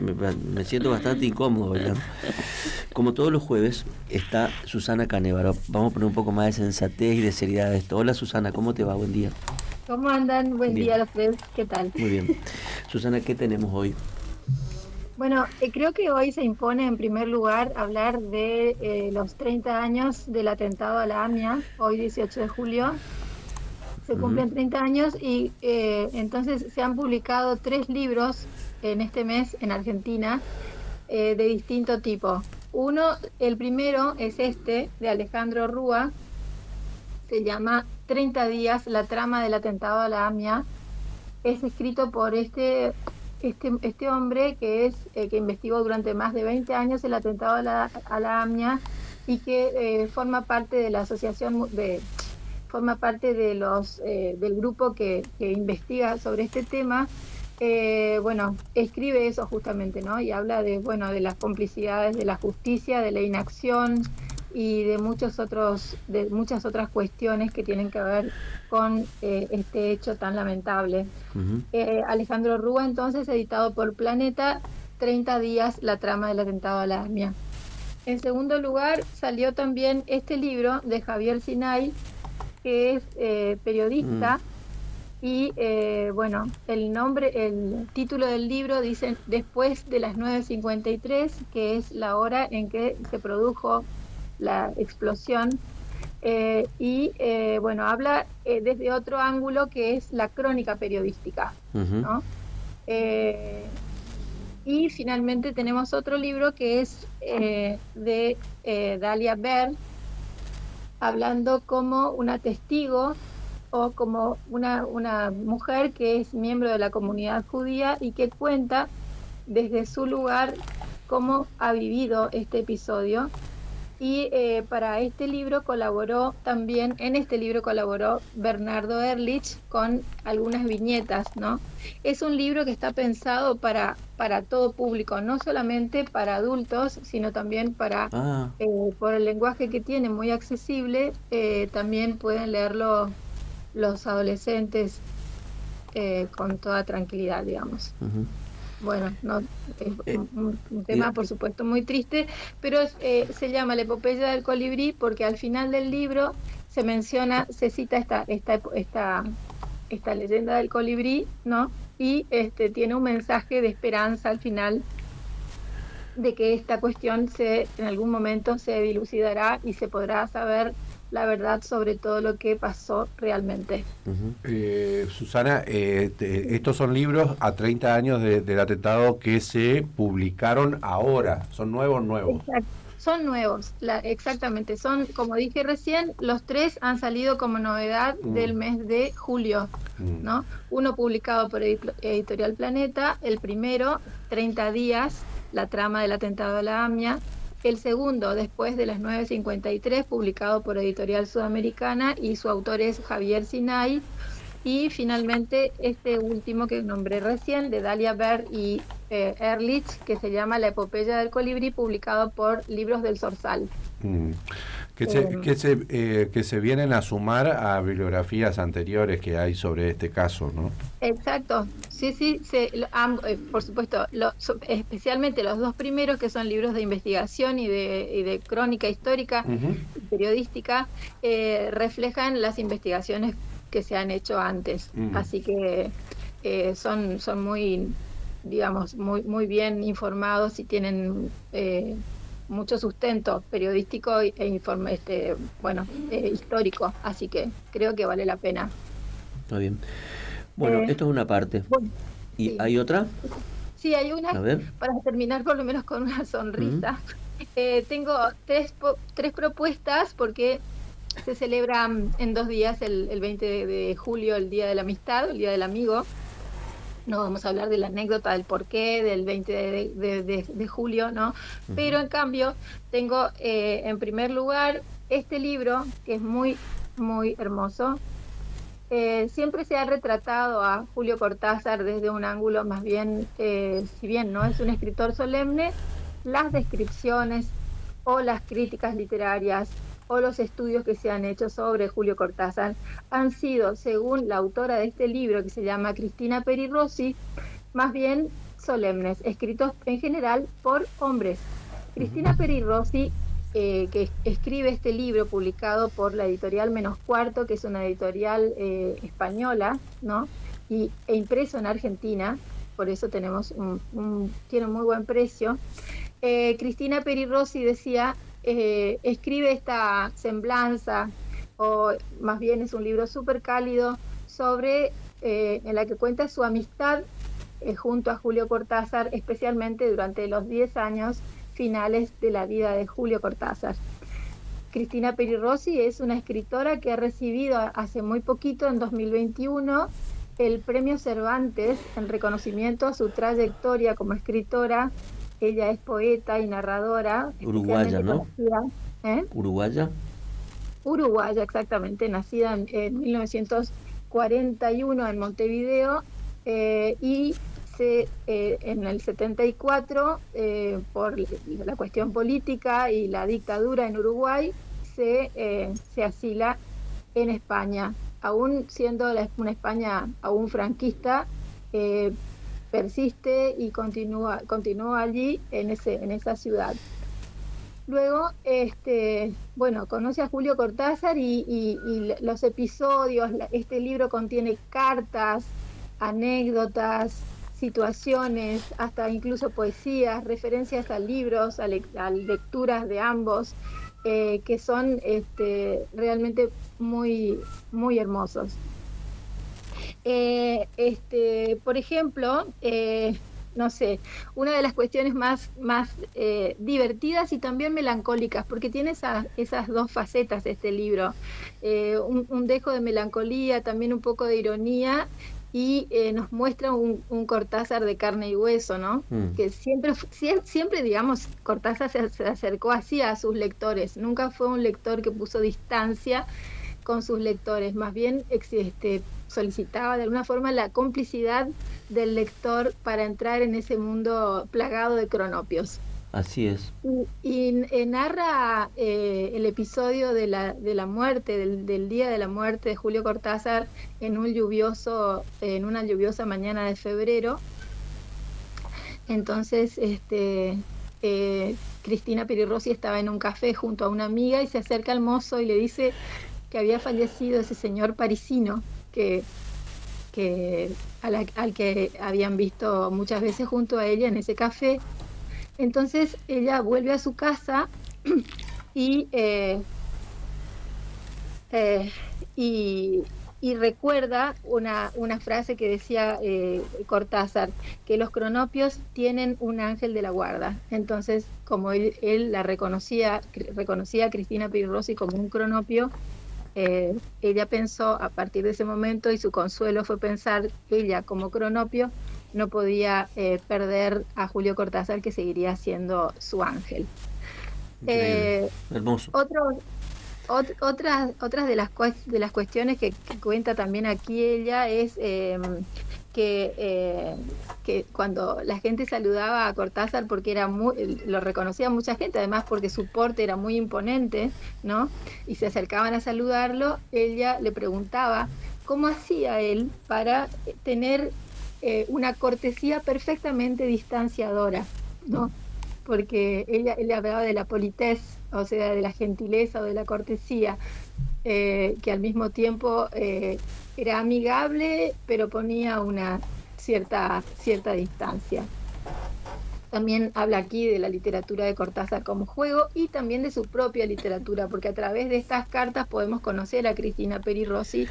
me siento bastante incómodo bailando. Como todos los jueves está Susana Canevaro. Vamos a poner un poco más de sensatez y de seriedad a esto. Hola Susana, ¿cómo te va? Buen día. ¿Cómo andan? Buen Bien, día a los tres, ¿qué tal? muy bien. Susana, ¿qué tenemos hoy? Bueno, creo que hoy se impone en primer lugar hablar de los 30 años del atentado a la AMIA, hoy 18 de julio. Se Ujú. cumplen 30 años y entonces se han publicado 3 libros en este mes en Argentina de distinto tipo. El primero es este, de Alejandro Rúa, se llama 30 días, la trama del atentado a la AMIA. Es escrito por este hombre que investigó durante más de 20 años el atentado a la AMIA y que forma parte de la forma parte de del grupo que investiga sobre este tema. Bueno, escribe eso justamente, ¿no? Y habla bueno, de las complicidades de la justicia, de la inacción y de muchas otras cuestiones que tienen que ver con este hecho tan lamentable. Ujú. Alejandro Rúa, entonces, editado por Planeta, 30 días, la trama del atentado a la AMIA. En segundo lugar, salió también este libro de Javier Sinay, que es Mm. periodista, y bueno, el título del libro dice Después de las 9:53, que es la hora en que se produjo la explosión. Bueno, habla desde otro ángulo que es la crónica periodística, Ujú. ¿no? Eh, y finalmente tenemos otro libro que es de Dalia Berg, hablando como una testigo o como una mujer que es miembro de la comunidad judía y que cuenta desde su lugar cómo ha vivido este episodio. Y para este libro en este libro colaboró Bernardo Ehrlich con algunas viñetas, ¿no? Es un libro que está pensado para todo público, no solamente para adultos, sino también Ah, por el lenguaje que tiene, muy accesible, también pueden leerlo los adolescentes con toda tranquilidad, digamos. ujú. Bueno, no, es Eh, un diga- tema por supuesto muy triste, pero se llama La epopeya del colibrí porque al final del libro se cita esta leyenda del colibrí, ¿no? Y tiene un mensaje de esperanza al final de que esta cuestión en algún momento se dilucidará y se podrá saber la verdad sobre todo lo que pasó realmente. Ujú. Susana, estos son libros a 30 años del atentado que se publicaron ahora. ¿Son nuevos, nuevos? Exacto. Son nuevos, exactamente. Son, como dije recién, los 3 han salido como novedad del Mm, mes de julio, mm. ¿no? Uno publicado por Editorial Planeta, el primero, 30 días, la trama del atentado a la AMIA. El segundo, Después de las 9:53, publicado por Editorial Sudamericana y su autor es Javier Sinay. Y finalmente este último que nombré recién, de Dalia Berg y Ehrlich, que se llama La epopeya del colibrí, publicado por Libros del Zorzal. Mm. Eh, Que se vienen a sumar a bibliografías anteriores que hay sobre este caso, ¿no? exacto, sí, sí, por supuesto, especialmente los 2 primeros, que son libros de investigación y de crónica histórica Ujú. y periodística, reflejan las investigaciones que se han hecho antes. Mm. Así que son muy, digamos, muy bien informados y tienen mucho sustento periodístico bueno, histórico. Así que creo que vale la pena. Está bien. Bueno, Eh, esto es una parte. bueno, ¿Y sí. hay otra? Sí, hay una, A ver. para terminar por lo menos con una Ujú. sonrisa. Tengo tres propuestas porque se celebra en 2 días, el 20 de julio, el Día de la Amistad, el Día del Amigo. No vamos a hablar de la anécdota del porqué del 20 de julio, ¿no? Ujú. Pero en cambio, tengo en primer lugar este libro que es muy hermoso. Siempre se ha retratado a Julio Cortázar desde un ángulo más bien, si bien no es un escritor solemne, las descripciones o las críticas literarias o los estudios que se han hecho sobre Julio Cortázar han sido, según la autora de este libro, que se llama Cristina Peri Rossi, más bien solemnes, escritos en general por hombres. Cristina Peri Rossi, que escribe este libro publicado por la editorial Menos Cuarto, que es una editorial española, ¿no? E impreso en Argentina, por eso tenemos tiene un muy buen precio. Cristina Peri Rossi decía, escribe esta semblanza, o más bien es un libro súper cálido, en la que cuenta su amistad junto a Julio Cortázar, especialmente durante los 10 años finales de la vida de Julio Cortázar. Cristina Peri Rossi es una escritora que ha recibido hace muy poquito, en 2021, el Premio Cervantes en reconocimiento a su trayectoria como escritora. Ella es poeta y narradora. Uruguaya, ¿no? Uruguaya, exactamente, nacida en 1941 en Montevideo, y en el 74, por la cuestión política y la dictadura en Uruguay, se asila en España. Aún siendo una España aún franquista, persiste y continúa allí en esa ciudad. Luego, conoce a Julio Cortázar y los episodios. Este libro contiene cartas, anécdotas, situaciones, hasta incluso poesías, referencias a libros, a lecturas de ambos, que son realmente muy, muy hermosos. Por ejemplo, no sé, una de las cuestiones más divertidas y también melancólicas, porque tiene esas dos facetas este libro, un dejo de melancolía, también un poco de ironía, y nos muestra un Cortázar de carne y hueso, ¿no? Que siempre, digamos, Cortázar se acercó así a sus lectores, nunca fue un lector que puso distancia con sus lectores, más bien solicitaba de alguna forma la complicidad del lector para entrar en ese mundo plagado de cronopios. Así es. Y narra el episodio de la muerte, del día de la muerte de Julio Cortázar en una lluviosa mañana de febrero. Entonces, Cristina Peri Rossi estaba en un café junto a una amiga y se acerca al mozo y le dice que había fallecido ese señor parisino al que habían visto muchas veces junto a ella en ese café. Entonces ella vuelve a su casa y recuerda una frase que decía Cortázar, que los cronopios tienen un ángel de la guarda. Entonces, como él la reconocía a Cristina Peri Rossi como un cronopio, ella pensó a partir de ese momento, y su consuelo fue pensar que ella como cronopio no podía perder a Julio Cortázar, que seguiría siendo su ángel. Hermoso. Otras de las cuestiones que cuenta también aquí ella es que cuando la gente saludaba a Cortázar, porque lo reconocía mucha gente, además porque su porte era muy imponente, ¿no? Y se acercaban a saludarlo, ella le preguntaba cómo hacía él para tener una cortesía perfectamente distanciadora, ¿no? Porque él hablaba de la politesse, o sea, de la gentileza o de la cortesía, que al mismo tiempo era amigable, pero ponía una cierta distancia. También habla aquí de la literatura de Cortázar como juego y también de su propia literatura, porque a través de estas cartas podemos conocer a Cristina Peri Rossi,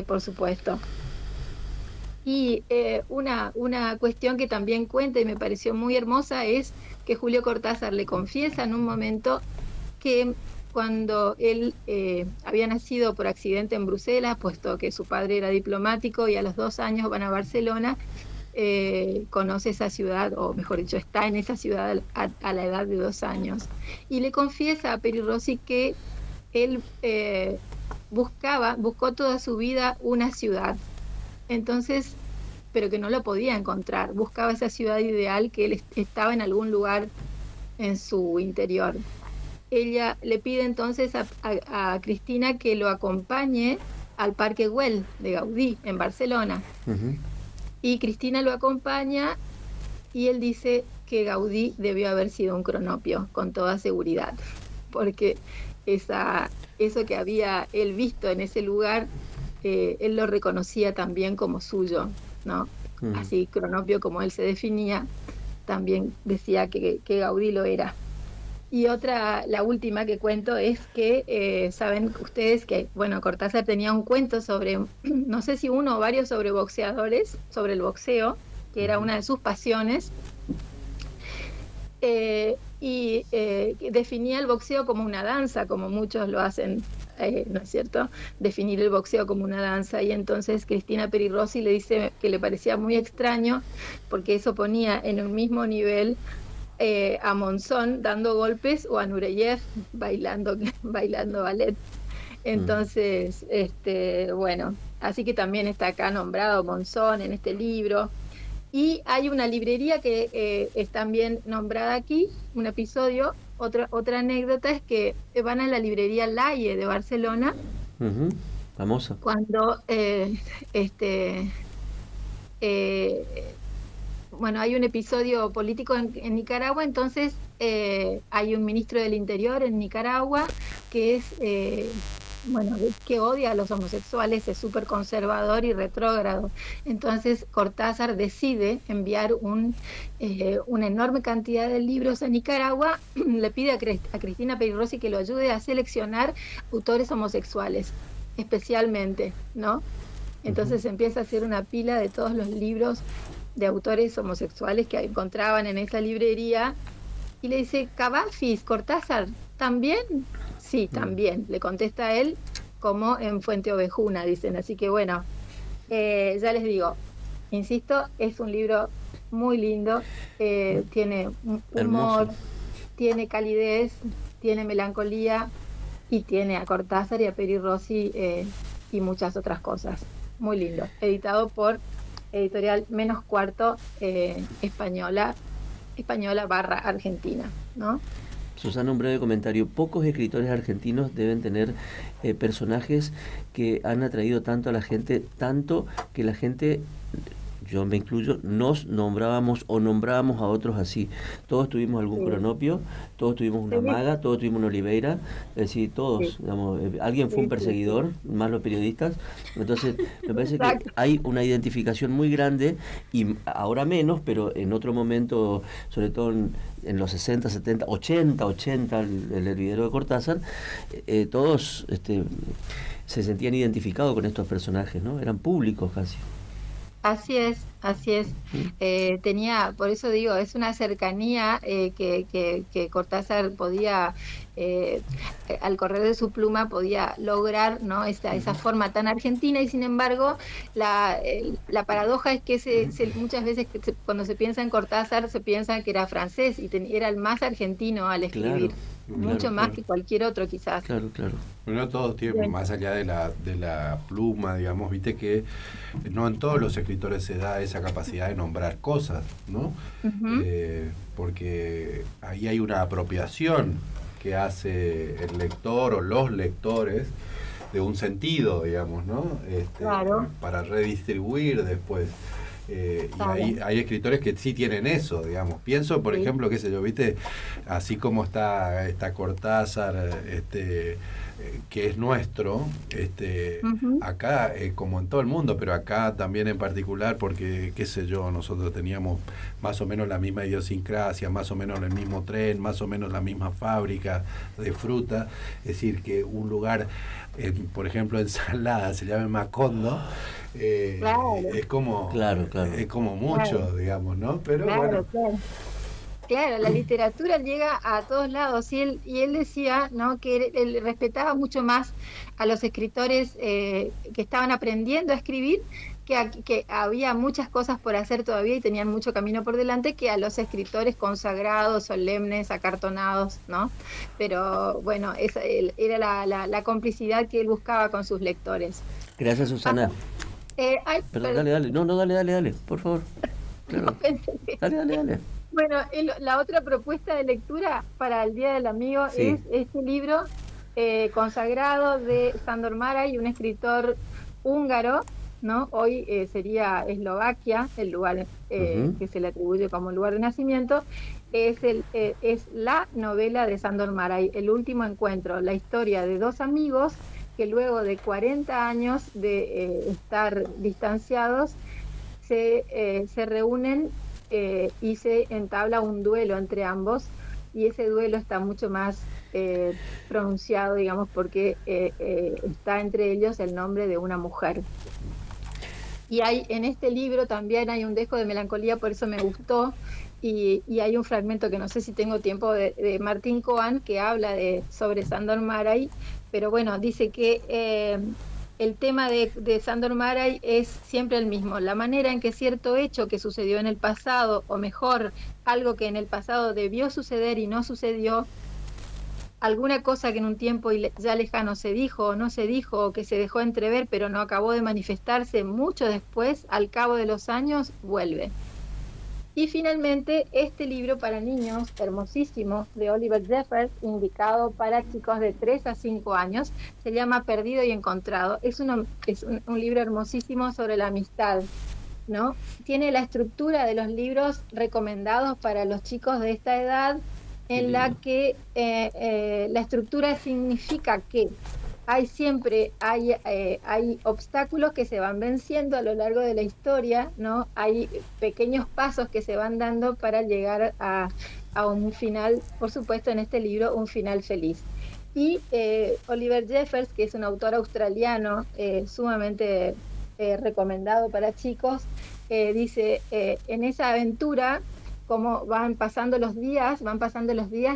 por supuesto. Y una cuestión que también cuenta y me pareció muy hermosa es que Julio Cortázar le confiesa en un momento que cuando él había nacido por accidente en Bruselas, puesto que su padre era diplomático, y a los 2 años van a Barcelona, conoce esa ciudad, o mejor dicho, está en esa ciudad a la edad de 2 años. Y le confiesa a Peri Rossi que él buscó toda su vida una ciudad. Entonces, pero que no lo podía encontrar, buscaba esa ciudad ideal, que él estaba en algún lugar en su interior. Ella le pide entonces a Cristina que lo acompañe al Parque Güell de Gaudí en Barcelona. Y Cristina lo acompaña y él dice que Gaudí debió haber sido un cronopio, con toda seguridad, porque eso que había él visto en ese lugar, él lo reconocía también como suyo, ¿no? Así, cronopio como él se definía, también decía que Gaudí lo era. Y la última que cuento es que, saben ustedes que, bueno, Cortázar tenía un cuento sobre, no sé si uno o varios sobre boxeadores, sobre el boxeo, que era una de sus pasiones, y definía el boxeo como una danza, como muchos lo hacen, ¿no es cierto? Definir el boxeo como una danza, y entonces Cristina Peri Rossi le dice que le parecía muy extraño, porque eso ponía en un mismo nivel a Monzón dando golpes o a Nureyev bailando ballet. Entonces, bueno, así que también está acá nombrado Monzón en este libro. Y hay una librería que es también nombrada aquí, un episodio. Otra anécdota es que van a la librería Laie de Barcelona. Famosa. Cuando bueno, hay un episodio político en Nicaragua, entonces hay un ministro del Interior en Nicaragua que es, bueno, que odia a los homosexuales, es súper conservador y retrógrado. Entonces Cortázar decide enviar una enorme cantidad de libros a Nicaragua, le pide a Cristina Peri Rossi que lo ayude a seleccionar autores homosexuales, especialmente, ¿no? Entonces empieza a hacer una pila de todos los libros de autores homosexuales que encontraban en esa librería, y le dice, Cavafis, Cortázar, ¿también? Sí, también, le contesta a él, como en Fuente Ovejuna, dicen. Así que bueno, ya les digo, insisto, es un libro muy lindo, tiene humor, hermoso, tiene calidez, tiene melancolía, y tiene a Cortázar y a Peri Rossi y muchas otras cosas. Muy lindo, editado por Editorial Menos Cuarto, española / argentina, ¿no? Susana, un breve comentario. Pocos escritores argentinos deben tener personajes que han atraído tanto a la gente, tanto que la gente, yo me incluyo, nos nombrábamos o nombrábamos a otros así. Todos tuvimos algún cronopio, todos tuvimos una maga, todos tuvimos una Oliveira, es decir, todos, digamos, alguien fue un perseguidor, más los periodistas. Entonces, me parece que hay una identificación muy grande, y ahora menos, pero en otro momento, sobre todo en los 60, 70, 80, el hervidero de Cortázar, todos se sentían identificados con estos personajes, ¿no? Eran públicos casi. Así es, así es. Tenía, por eso digo, es una cercanía que Cortázar podía, al correr de su pluma, podía lograr, ¿no? Esa forma tan argentina, y sin embargo, la paradoja es que muchas veces cuando se piensa en Cortázar, se piensa que era francés, y era el más argentino al escribir. Mucho más que cualquier otro, quizás. Claro. Bueno, todos tienen, más allá de la pluma, digamos, viste que no en todos los escritores se da esa capacidad de nombrar cosas, ¿no? Porque ahí hay una apropiación que hace el lector o los lectores de un sentido, digamos, ¿no? Para redistribuir después. Y hay escritores que sí tienen eso, digamos. Pienso, por ejemplo, qué sé yo, viste, así como está Cortázar, que es nuestro, acá, como en todo el mundo, pero acá también en particular, porque, qué sé yo, nosotros teníamos más o menos la misma idiosincrasia, más o menos el mismo tren, más o menos la misma fábrica de fruta. Es decir, que un lugar, por ejemplo, en Salada, se llama Macondo, es como es como mucho, digamos, ¿no? Pero bueno. Claro, la literatura llega a todos lados, y él decía, ¿no?, que él respetaba mucho más a los escritores que estaban aprendiendo a escribir, que había muchas cosas por hacer todavía y tenían mucho camino por delante, que a los escritores consagrados, solemnes, acartonados, ¿no? Pero bueno, esa era la complicidad que él buscaba con sus lectores. Gracias, Susana. Perdón, dale. No, dale, por favor. Claro. Dale. Bueno, la otra propuesta de lectura para el Día del Amigo es este libro consagrado de Sándor Márai, un escritor húngaro, ¿no? Hoy sería Eslovaquia, el lugar que se le atribuye como lugar de nacimiento. Es la novela de Sándor Márai, El último encuentro, la historia de dos amigos que luego de 40 años de estar distanciados se reúnen y se entabla un duelo entre ambos, y ese duelo está mucho más pronunciado, digamos, porque está entre ellos el nombre de una mujer. Y en este libro también hay un dejo de melancolía, por eso me gustó, y hay un fragmento que no sé si tengo tiempo de Martín Coan, que habla sobre Sándor Márai, pero bueno, dice que el tema de Sándor Márai es siempre el mismo, la manera en que cierto hecho que sucedió en el pasado, o mejor, algo que en el pasado debió suceder y no sucedió, alguna cosa que en un tiempo ya lejano se dijo o no se dijo, o que se dejó entrever pero no acabó de manifestarse mucho después, al cabo de los años, vuelve. Y finalmente, este libro para niños, hermosísimo, de Oliver Jeffers, indicado para chicos de 3 a 5 años, se llama Perdido y Encontrado. Es un libro hermosísimo sobre la amistad, ¿no? Tiene la estructura de los libros recomendados para los chicos de esta edad, en la que la estructura significa que hay obstáculos que se van venciendo a lo largo de la historia, ¿no? Hay pequeños pasos que se van dando para llegar a un final, por supuesto en este libro, un final feliz. Y Oliver Jeffers, que es un autor australiano sumamente recomendado para chicos, dice, en esa aventura, como van pasando los días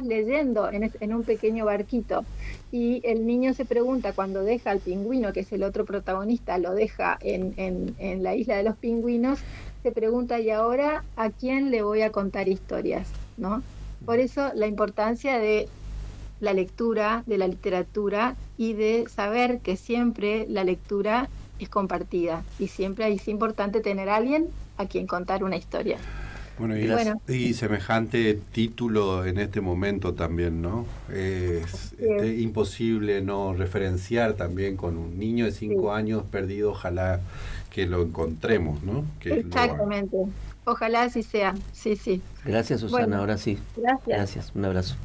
leyendo en un pequeño barquito, y el niño se pregunta, cuando deja al pingüino, que es el otro protagonista, lo deja en la isla de los pingüinos, se pregunta, ¿y ahora a quién le voy a contar historias? ¿No? Por eso la importancia de la lectura, de la literatura, y de saber que siempre la lectura es compartida, y siempre es importante tener a alguien a quien contar una historia. Bueno, y semejante título en este momento también, ¿no? Es imposible no referenciar también con un niño de 5 años perdido, ojalá que lo encontremos, ¿no? Exactamente. Ojalá así sea, sí. Gracias, Susana, bueno, ahora sí. Gracias, un abrazo.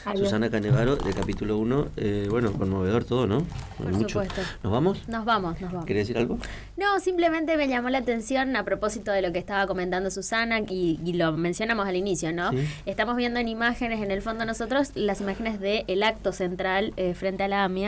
Adiós. Susana Canevaro, de capítulo 1, bueno, conmovedor todo, ¿no? Por supuesto. ¿Nos vamos? Nos vamos. ¿Querés decir algo? No, simplemente me llamó la atención a propósito de lo que estaba comentando Susana, y lo mencionamos al inicio, ¿no? ¿Sí? Estamos viendo en imágenes, en el fondo nosotros, las imágenes del acto central frente a la AMIA.